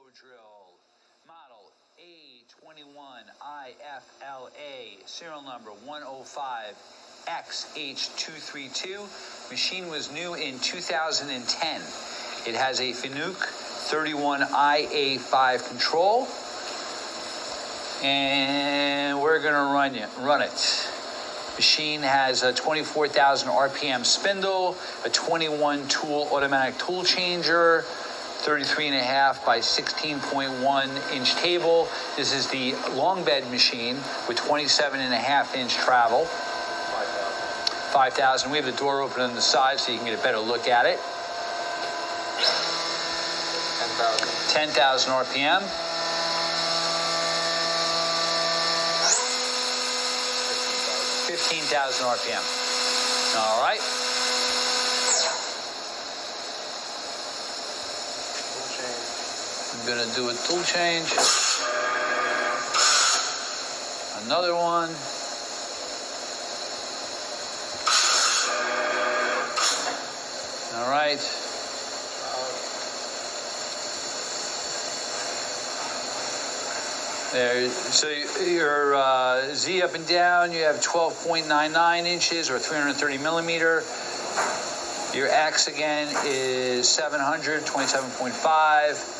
Robodrill, model A21iFLA, serial number 105XH232. Machine was new in 2010. It has a Fanuc 31iA5 control, and we're gonna run it. Machine has a 24,000 RPM spindle, a 21 tool automatic tool changer, 33.5 by 16.1 inch table. This is the long bed machine with 27.5 inch travel. 5,000. We have the door open on the side so you can get a better look at it. 10,000 RPM. 15,000 RPM. All right. I'm gonna do a tool change. Another one. All right. There, so your Z up and down, you have 12.99 inches or 330 millimeter. Your X again is 700, 27.5.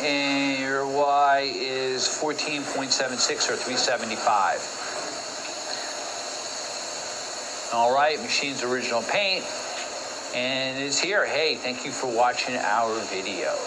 And your Y is 14.76 or 375. All right, machine's original paint. And it's here. Hey, thank you for watching our video.